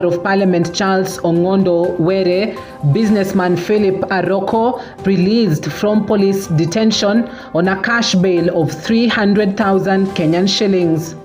of Parliament Charles Ongondo Were, businessman Philip Aroko, released from police detention on a cash bail of 300,000 Kenyan shillings.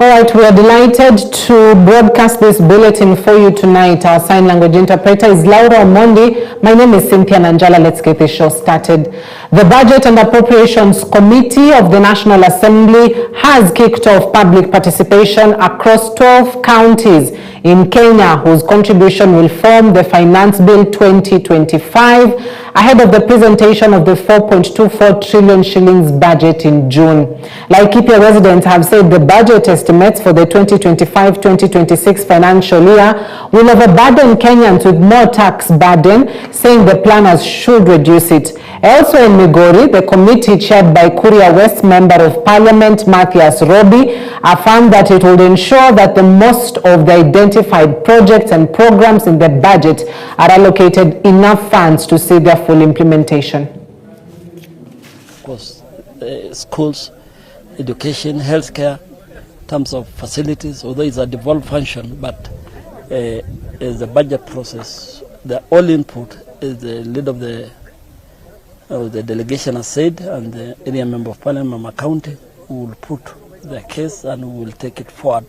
All right, we are delighted to broadcast this bulletin for you tonight. Our sign language interpreter is Laura Omondi. My name is Cynthia Nanjala. Let's get the show started. The Budget and Appropriations Committee of the National Assembly has kicked off public participation across 12 counties in Kenya, whose contribution will form the Finance Bill 2025, ahead of the presentation of the 4.24 trillion shillings budget in June. Laikipia residents have said the budget estimates for the 2025-2026 financial year will overburden Kenyans with more tax burden, saying the planners should reduce it. Also in Migori, the committee chaired by Kuria West Member of Parliament Matthias Robi affirmed that it would ensure that the most of the identified projects and programs in the budget are allocated enough funds to see their full implementation. Of course, schools, education, healthcare, in terms of facilities, although it's a devolved function, but as the budget process, the all input is the lead of the delegation has said, and the area member of Parliament, Mama County, will put the case and we will take it forward.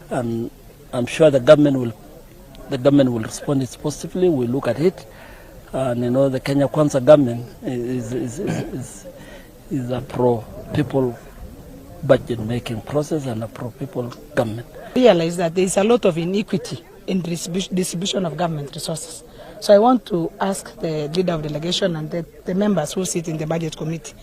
And I'm sure the government will respond positively. We'll look at it, and you know the Kenya Kwanza government is a pro-people budget making process and a pro-people government. Realize that there is a lot of inequity in distribution of government resources. So I want to ask the leader of delegation and the members who sit in the budget committee,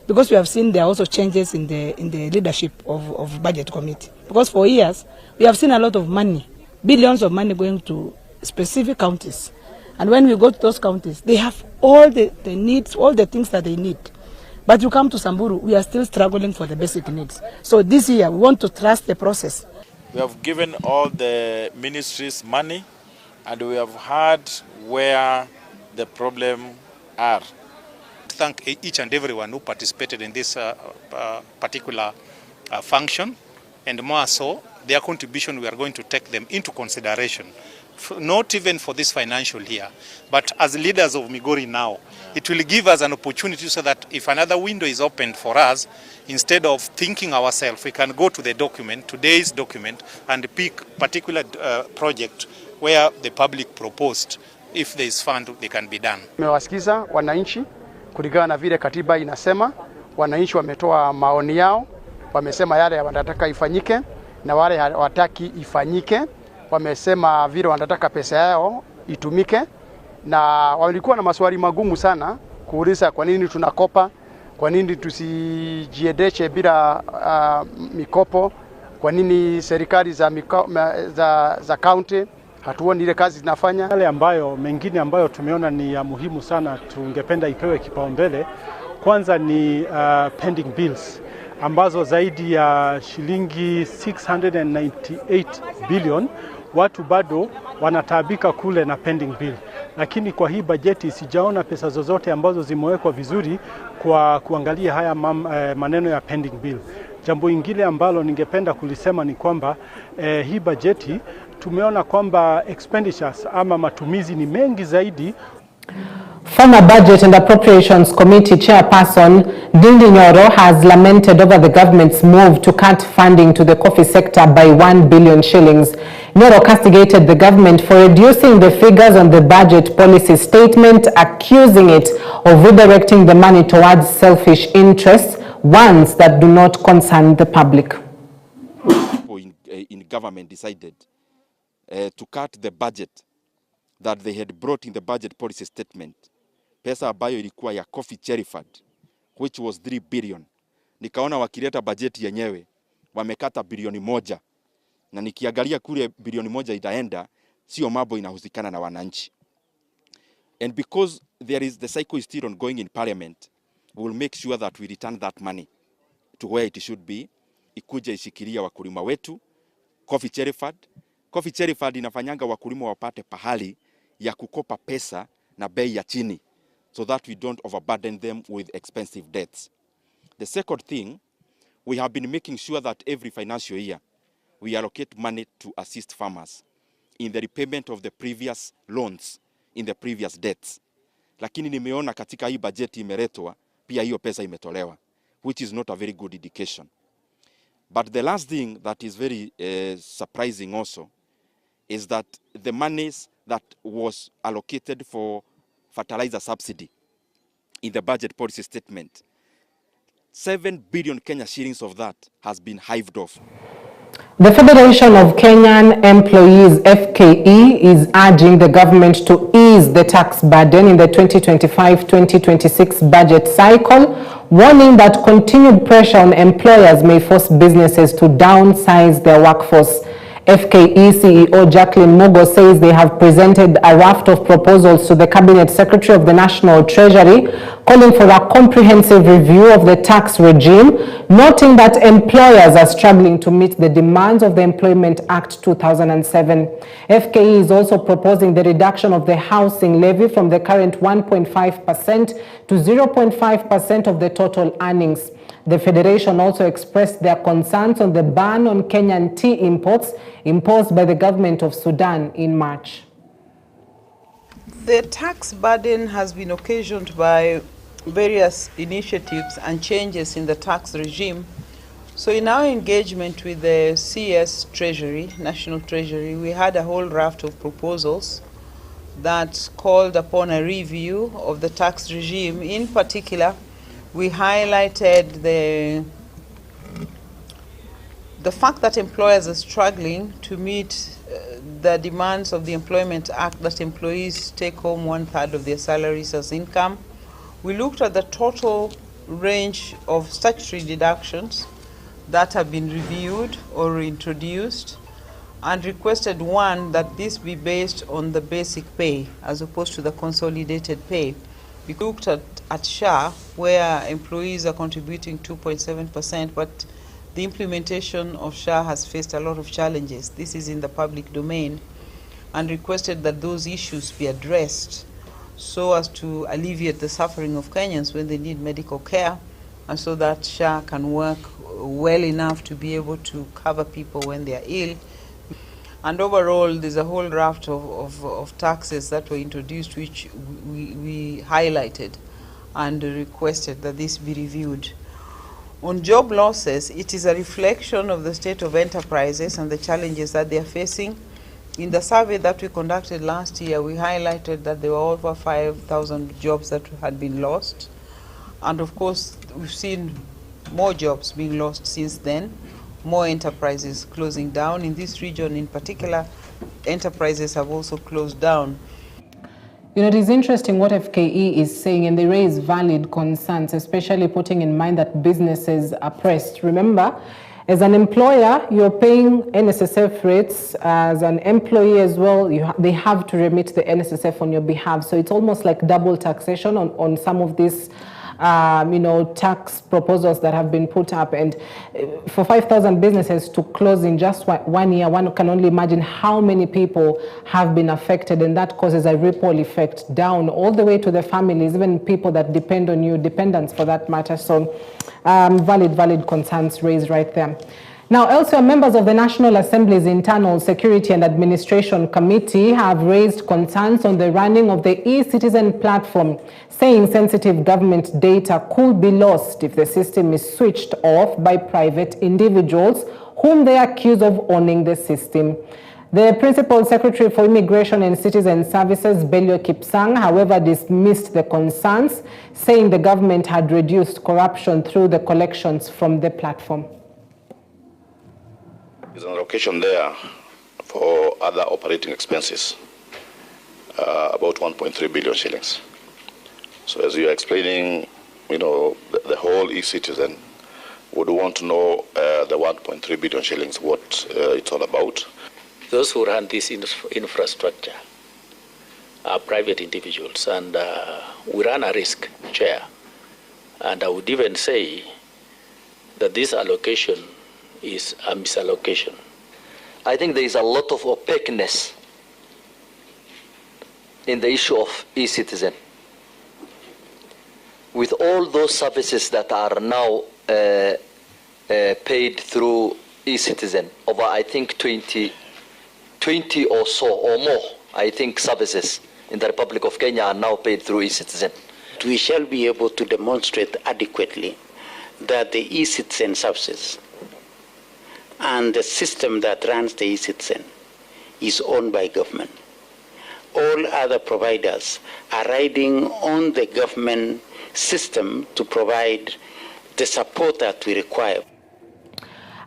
because we have seen there are also changes in the leadership of budget committee. Because for years we have seen a lot of money, billions of money going to specific counties, and when we go to those counties, they have all the needs, all the things that they need. But you come to Samburu, we are still struggling for the basic needs. So this year we want to trust the process. We have given all the ministries money, and we have heard where the problem are. Thank each and everyone who participated in this particular function, and more so, their contribution, we are going to take them into consideration, not even for this financial year, but as leaders of Migori now, it will give us an opportunity so that if another window is opened for us, instead of thinking ourselves, we can go to the document, today's document, and pick particular project where the public proposed. If there is fund, they can be done. Tumewasikiza wananchi kulingana na vile katiba inasema. Wananchi wametoa maoni yao, wamesema yale wanataka ifanyike na wale hawataki ifanyike. Wamesema vile wanataka pesa yao itumike, na walikuwa na maswali magumu sana kuuliza kwa nini tunakopa, kwa nini tusijiendeshe bila mikopo, kwa nini serikali za county hatuoni ile kazi zinafanya. Yale ambayo mengine ambayo tumeona ni ya muhimu sana, tungependa ipewe kipaumbele. Kwanza ni pending bills ambazo zaidi ya shilingi 698 billion watu bado wanataabika kule na pending bill. Lakini kwa hii bajeti sijaona pesa zozote ambazo zimewekwa vizuri kwa kuangalia haya maneno ya pending bill. Jambo ingine ambalo ningependa kulisema ni kwamba hii bajeti tumeona kwamba expenditures ama matumizi ni mengi zaidi. Former Budget and Appropriations Committee Chairperson Dindi Nyoro has lamented over the government's move to cut funding to the coffee sector by 1 billion shillings. Nyoro castigated the government for reducing the figures on the budget policy statement, accusing it of redirecting the money towards selfish interests, ones that do not concern the public. In government decided to cut the budget that they had brought in the budget policy statement. Pesa ambayo ilikuwa ya coffee cherry fund, which was 3 billion. Nikaona wakileta budget yenyewe wamekata bilioni 1, na nikiangalia kule bilioni 1 itaenda, sio mambo inahusikana na wananchi. And because there is the cycle is still ongoing in parliament, we will make sure that we return that money to where it should be. Ikuja ishikilia wakulima wetu. Coffee cherry fund inafanyanga wakulima wapate pahali ya kukopa pesa na bei ya chini, so that we don't overburden them with expensive debts. The second thing, we have been making sure that every financial year we allocate money to assist farmers in the repayment of the previous loans, in the previous debts. Lakini nimeona katika hii budget imeletwa, pia hiyo pesa imetolewa, which is not a very good indication. But the last thing that is very surprising also is that the monies that was allocated for fertilizer subsidy in the budget policy statement, 7 billion Kenya shillings of that has been hived off. The Federation of Kenyan Employees, FKE, is urging the government to ease the tax burden in the 2025-2026 budget cycle, warning that continued pressure on employers may force businesses to downsize their workforce. FKE CEO Jacqueline Mugo says they have presented a raft of proposals to the Cabinet Secretary of the National Treasury, calling for a comprehensive review of the tax regime, noting that employers are struggling to meet the demands of the Employment Act 2007. FKE is also proposing the reduction of the housing levy from the current 1.5% to 0.5% of the total earnings. The Federation also expressed their concerns on the ban on Kenyan tea imports imposed by the government of Sudan in March. The tax burden has been occasioned by various initiatives and changes in the tax regime. So in our engagement with the CS Treasury, National Treasury, we had a whole raft of proposals that called upon a review of the tax regime. In particular, we highlighted the fact that employers are struggling to meet the demands of the Employment Act, that employees take home 1/3 of their salaries as income. We looked at the total range of statutory deductions that have been reviewed or introduced, and requested one, that this be based on the basic pay as opposed to the consolidated pay. We looked at SHA, where employees are contributing 2.7%, but the implementation of SHA has faced a lot of challenges. This is in the public domain, and requested that those issues be addressed so as to alleviate the suffering of Kenyans when they need medical care, and so that SHA can work well enough to be able to cover people when they are ill. And overall, there's a whole raft of taxes that were introduced, which we highlighted and requested that this be reviewed. On job losses, it is a reflection of the state of enterprises and the challenges that they are facing. In the survey that we conducted last year, we highlighted that there were over 5,000 jobs that had been lost. And of course, we've seen more jobs being lost since then. More enterprises closing down. In this region in particular, enterprises have also closed down. You know, it is interesting what FKE is saying, and they raise valid concerns, especially putting in mind that businesses are pressed. Remember, as an employer, you're paying NSSF rates. As an employee as well, they have to remit the NSSF on your behalf. So it's almost like double taxation on some of these you know, tax proposals that have been put up. And for 5,000 businesses to close in just 1 year, one can only imagine how many people have been affected, and that causes a ripple effect down all the way to the families, even people that depend on you, dependents for that matter. So valid concerns raised right there. Now, elsewhere, members of the National Assembly's Internal Security and Administration Committee have raised concerns on the running of the e-Citizen platform, saying sensitive government data could be lost if the system is switched off by private individuals whom they accuse of owning the system. The Principal Secretary for Immigration and Citizen Services, Belio Kipsang, however, dismissed the concerns, saying the government had reduced corruption through the collections from the platform. There's an allocation there for other operating expenses, about 1.3 billion shillings. So as you're explaining, you know, the whole e-Citizen would want to know the 1.3 billion shillings, what it's all about. Those who run this infrastructure are private individuals, and we run a risk, Chair. And I would even say that this allocation is a misallocation. I think there is a lot of opaqueness in the issue of e-Citizen. With all those services that are now paid through e-citizen. Over, I think, 20 or so or more, I think, services in the Republic of Kenya are now paid through e-citizen. We shall be able to demonstrate adequately that the e-citizen services and the system that runs the e-citizen is owned by government. All other providers are riding on the government system to provide the support that we require.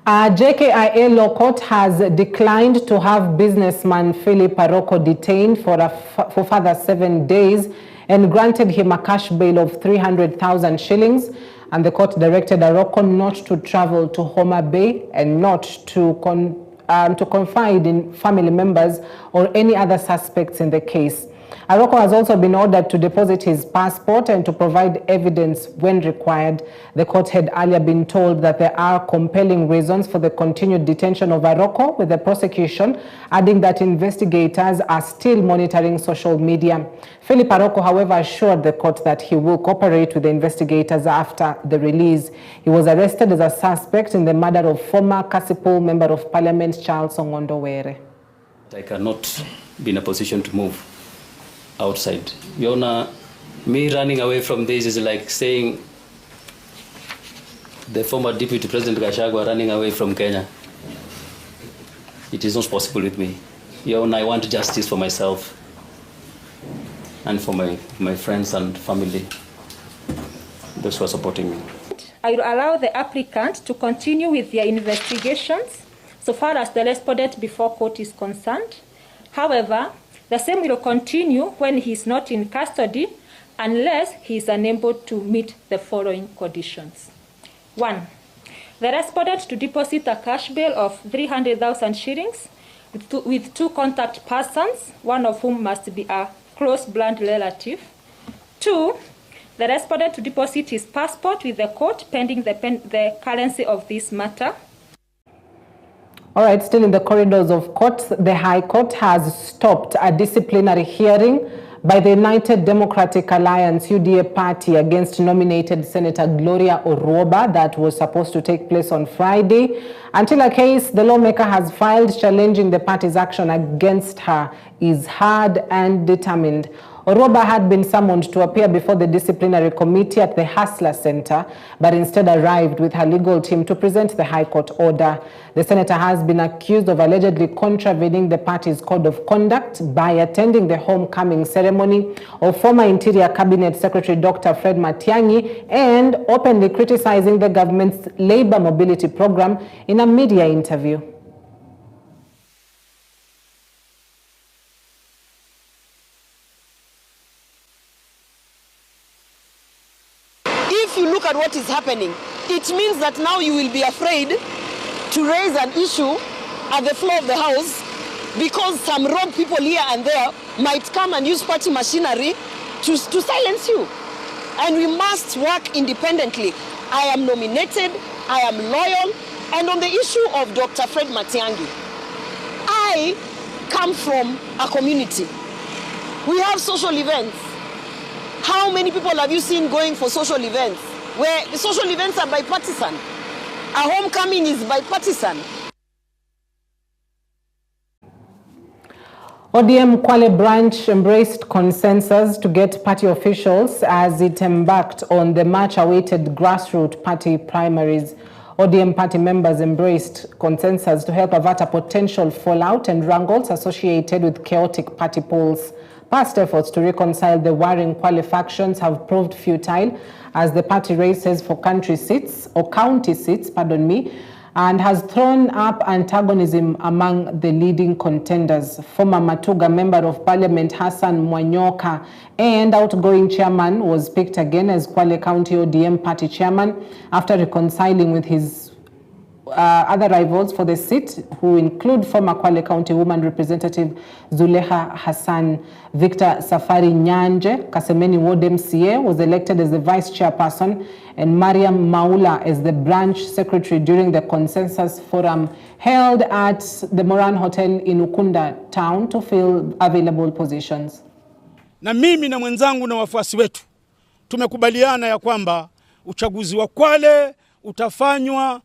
JKIA Law Court has declined to have businessman Philip Aroko detained for further 7 days and granted him a cash bail of 300,000 shillings. And the court directed Aroko not to travel to Homa Bay and not to confide in family members or any other suspects in the case. Aroko has also been ordered to deposit his passport and to provide evidence when required. The court had earlier been told that there are compelling reasons for the continued detention of Aroko, with the prosecution adding that investigators are still monitoring social media. Philip Aroko, however, assured the court that he will cooperate with the investigators after the release. He was arrested as a suspect in the murder of former Kasipul Member of Parliament Charles Ongondo Were. I cannot be in a position to move outside. Yona, me running away from this is like saying the former Deputy President Gachagua running away from Kenya. It is not possible with me. Yona, I want justice for myself and for my friends and family, those who are supporting me. I will allow the applicant to continue with their investigations so far as the respondent before court is concerned. However, the same will continue when he is not in custody unless he is unable to meet the following conditions. 1. The respondent to deposit a cash bail of 300,000 shillings with two contact persons, one of whom must be a close blood relative. 2. The respondent to deposit his passport with the court pending the currency of this matter. All right, still in the corridors of court, the High Court has stopped a disciplinary hearing by the United Democratic Alliance UDA party against nominated Senator Gloria Oroba that was supposed to take place on Friday until a case the lawmaker has filed challenging the party's action against her is heard and determined. Oroba had been summoned to appear before the disciplinary committee at the Hustler Center, but instead arrived with her legal team to present the High Court order. The senator has been accused of allegedly contravening the party's code of conduct by attending the homecoming ceremony of former Interior Cabinet Secretary Dr. Fred Matiang'i and openly criticizing the government's labor mobility program in a media interview. If you look at what is happening, it means that now you will be afraid to raise an issue at the floor of the House because some wrong people here and there might come and use party machinery to silence you. And we must work independently. I am nominated, I am loyal, and on the issue of Dr. Fred Matiang'i, I come from a community. We have social events. How many people have you seen going for social events? Where the social events are bipartisan. A homecoming is bipartisan. ODM Kwale branch embraced consensus to get party officials as it embarked on the much-awaited grassroots party primaries. ODM party members embraced consensus to help avert a potential fallout and wrangles associated with chaotic party polls. Past efforts to reconcile the warring Kwale factions have proved futile as the party races for county seats, and has thrown up antagonism among the leading contenders. Former Matuga Member of Parliament Hassan Mwanyoka and outgoing chairman was picked again as Kwale County ODM party chairman after reconciling with his other rivals for the seat, who include former Kwale County Woman Representative Zuleha Hassan. Victor Safari Nyanje, Kasemeni Ward MCA, was elected as the vice chairperson, and Mariam Maula as the branch secretary during the consensus forum held at the Moran Hotel in Ukunda town to fill available positions. Na mimi na mwenzangu na wafuasi wetu tumekubaliana ya kwamba uchaguzi wa Kwale utafanywa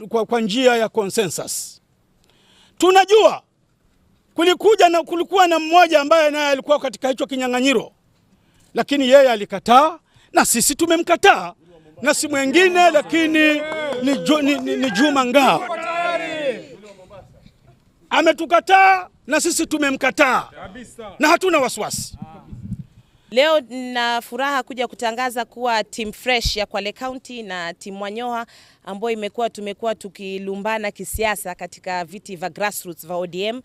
kwa njia ya consensus. Tunajua kulikuwa na mmoja ambaye naye alikuwa katika hicho kinyang'anyiro, lakini yeye alikataa na sisi tumemkataa, na si mwingine lakini ni Juma Ngao. Ametukataa na sisi tumemkataa na hatuna wasiwasi. Leo na furaha kuja kutangaza kuwa team fresh ya Kwale County na team Wanyoha ambayo tumekuwa tukilumbana kisiasa katika viti vya grassroots vya ODM,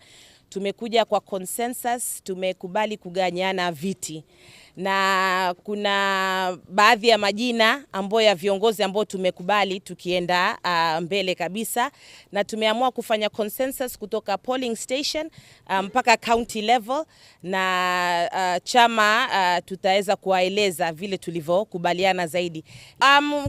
tumekuja kwa consensus, tumekubali kuganyana viti. Na kuna baadhi ya majina ambayo ya viongozi ambao tumekubali tukienda mbele kabisa, na tumeamua kufanya consensus kutoka polling station mpaka county level, na chama tutaweza kuwaeleza vile tulivyokubaliana zaidi.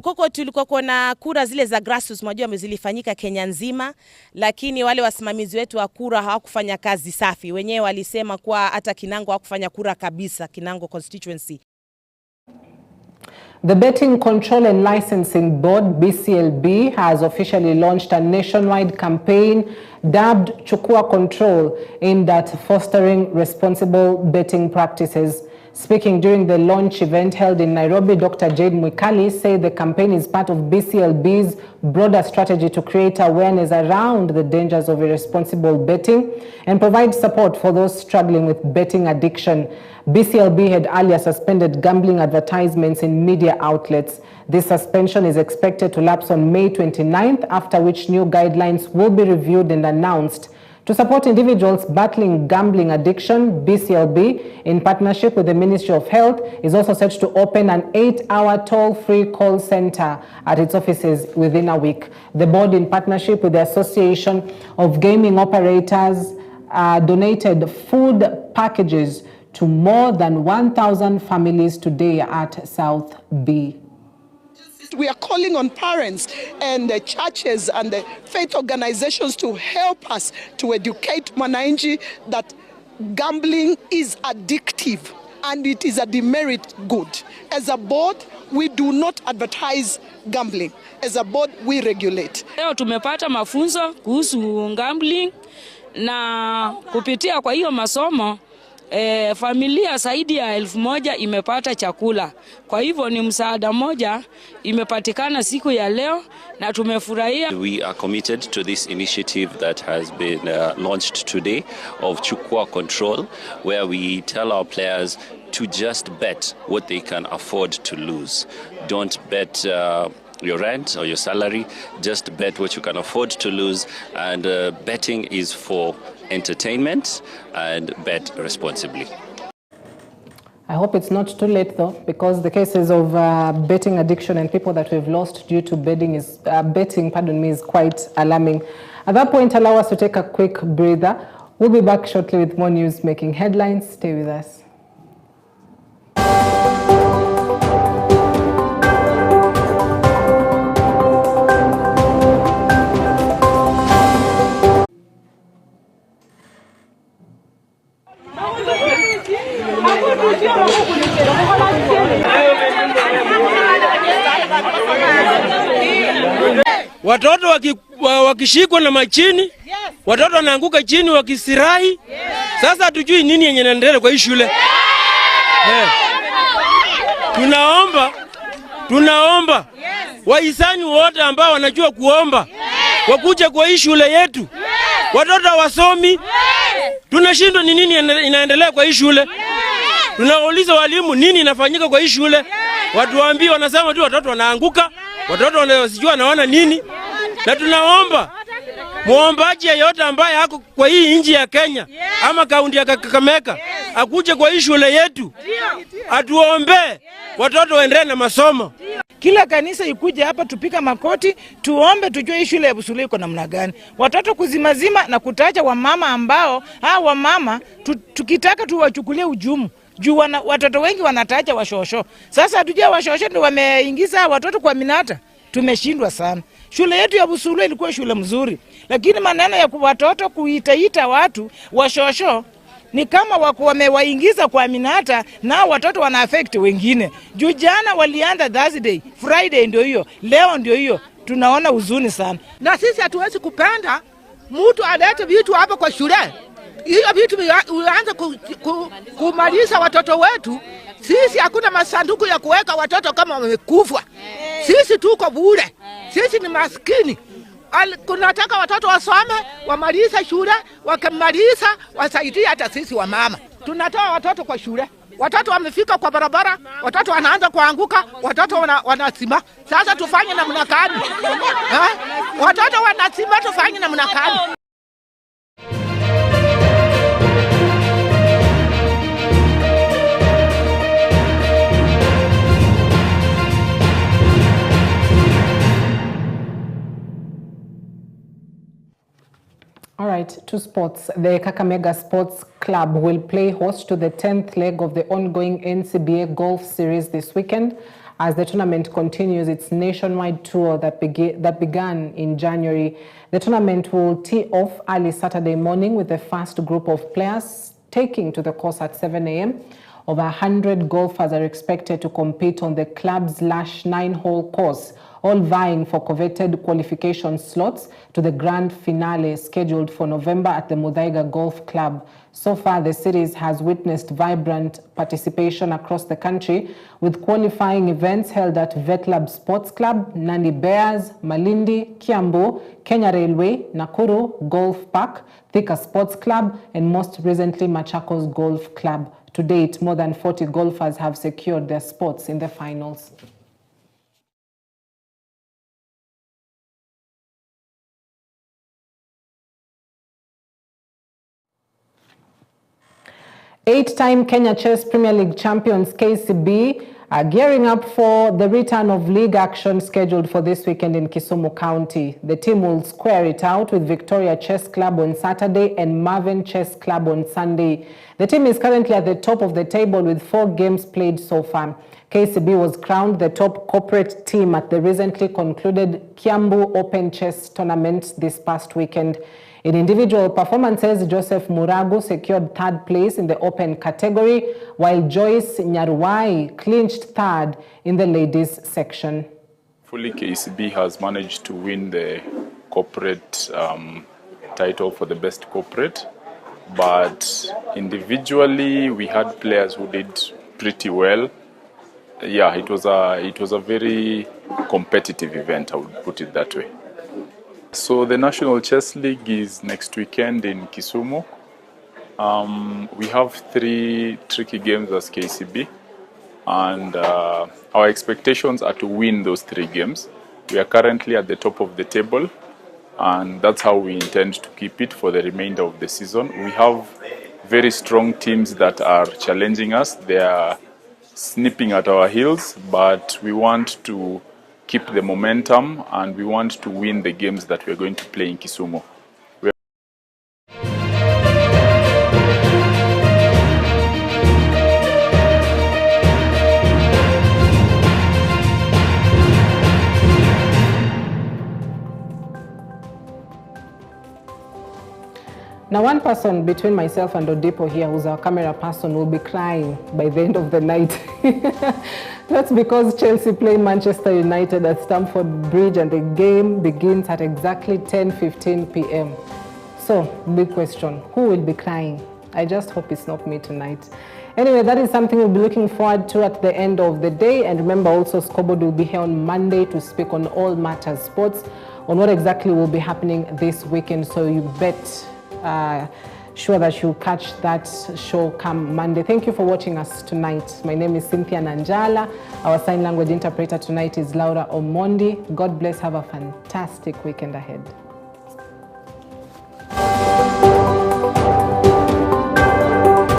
Koko tulikuwa na kura zile za grassroots, mnajua zilifanyika Kenya nzima, lakini wale wasimamizi wetu wa kura hawakufanya kazi safi. Wenyewe walisema kwa hata Kinango hawakufanya kura kabisa, Kinango constituency. The Betting Control and Licensing Board, BCLB, has officially launched a nationwide campaign dubbed Chukua Control, aimed at fostering responsible betting practices. Speaking during the launch event held in Nairobi, Dr. Jade Mwikali said the campaign is part of BCLB's broader strategy to create awareness around the dangers of irresponsible betting and provide support for those struggling with betting addiction. BCLB had earlier suspended gambling advertisements in media outlets. This suspension is expected to lapse on May 29th, after which new guidelines will be reviewed and announced. To support individuals battling gambling addiction, BCLB, in partnership with the Ministry of Health, is also set to open an 8-hour toll-free call center at its offices within a week. The board, in partnership with the Association of Gaming Operators, donated food packages to more than 1,000 families today at South B. We are calling on parents and the churches and the faith organizations to help us to educate Mwananchi that gambling is addictive and it is a demerit good. As a board, we do not advertise gambling. As a board, we regulate. Leo tumepata mafunzo kuhusu gambling, na kupitia kwa hiyo masomo familia zaidi ya 1,000 imepata chakula. Kwa hivyo ni msaada moja imepatikana siku ya leo na tumefurahia. We are committed to this initiative that has been launched today of Chukua Control, where we tell our players to just bet what they can afford to lose. Don't bet your rent or your salary, just bet what you can afford to lose, and betting is for entertainment, and bet responsibly. I hope it's not too late though, because the cases of betting addiction and people that we've lost due to betting is quite alarming. At that point, allow us to take a quick breather. We'll be back shortly with more news making headlines. Stay with us. Watoto wakishikwa na machini, watoto wanaanguka chini wakisirai. Sasa hatujui nini yenye inaendelea kwa hii shule. Tunaomba wahisani wote ambao wanajua kuomba wakuja kwa hii shule yetu. Watoto wasomi, tunashindwa ni nini inaendelea kwa hii shule. Tunauliza walimu nini inafanyika kwa hii shule. Watu waambii wanasema tu watoto wanaanguka, watoto wanasijua wanaona nini. Na tunaomba muombaji yeyote ambaye hako kwa hii nchi ya Kenya ama kaunti ya Kakamega akuje kwa hii shule yetu atuombe watoto waendelee na masomo. Kila kanisa ikuje hapa tupika makoti, tuombe tujue hii shule ya Busulu iko namna gani. Watoto kuzimazima na kutaja wamama ambao, wamama tukitaka tuwachukulie ujumu. Juu watoto wengi wanataja washosho. Sasa hatujua washosho ndio wameingiza watoto kwa minata. Tumeshindwa sana. Shule yetu ya Busulu ilikuwa shule mzuri. Lakini maneno ya watoto kuitaita watu washosho ni kama wamewaingiza kwa minata na watoto wana affect wengine. Juu jana walianza Thursday, Friday ndio hiyo, leo ndio hiyo. tunaona huzuni sana. Na sisi hatuwezi kupenda mtu alete vitu hapa kwa shule. Hiyo vitu uanze kumaliza watoto wetu. Sisi hakuna masanduku ya kuweka watoto kama wamekufa. Sisi tuko bure. Sisi ni maskini. Kunataka watoto wasome, wamaliza shule, wakimaliza wasaidie hata sisi wa mama. Tunatoa watoto kwa shule. Watoto wamefika kwa barabara, watoto wanaanza kuanguka, watoto wanasima. Sasa tufanye namna gani? Watoto wanasima, tufanye namna gani? All right, to sports. The Kakamega Sports Club will play host to the 10th leg of the ongoing NCBA Golf Series this weekend as the tournament continues its nationwide tour that began in January. The tournament will tee off early Saturday morning with the first group of players taking to the course at 7 a.m. Over 100 golfers are expected to compete on the club's lush 9-hole course, all vying for coveted qualification slots to the grand finale scheduled for November at the Muthaiga Golf Club. So far, the series has witnessed vibrant participation across the country, with qualifying events held at Vetlab Sports Club, Nandi Bears, Malindi, Kiambu, Kenya Railway, Nakuru Golf Park, Thika Sports Club, and most recently Machakos Golf Club. To date, more than 40 golfers have secured their spots in the finals. Eight-time Kenya Chess Premier League champions KCB are gearing up for the return of league action scheduled for this weekend in Kisumu County. The team will square it out with Victoria Chess Club on Saturday and Marvin Chess Club on Sunday. The team is currently at the top of the table with 4 games played so far. KCB was crowned the top corporate team at the recently concluded Kiambu Open Chess Tournament this past weekend. In individual performances, Joseph Muragu secured 3rd place in the open category, while Joyce Nyaruwai clinched 3rd in the ladies section. Fully, KCB has managed to win the corporate title for the best corporate, but individually we had players who did pretty well. Yeah, it was a very competitive event, I would put it that way. So the National Chess League is next weekend in Kisumu. We have 3 tricky games as KCB, and our expectations are to win those 3 games. We are currently at the top of the table, and that's how we intend to keep it for the remainder of the season. We have very strong teams that are challenging us. They are snipping at our heels, but we want to keep the momentum and we want to win the games that we're going to play in Kisumu. Now, one person between myself and Odipo here, who's our camera person, will be crying by the end of the night. That's because Chelsea play Manchester United at Stamford Bridge and the game begins at exactly 10:15 p.m. So, big question, who will be crying? I just hope it's not me tonight. Anyway, that is something we'll be looking forward to at the end of the day. And remember also, Scoreboard will be here on Monday to speak on all matters sports, on what exactly will be happening this weekend. So you bet sure that you'll catch that show come Monday. Thank you for watching us tonight. My name is Cynthia Nanjala. Our sign language interpreter tonight is Laura Omondi. God bless. Have a fantastic weekend ahead.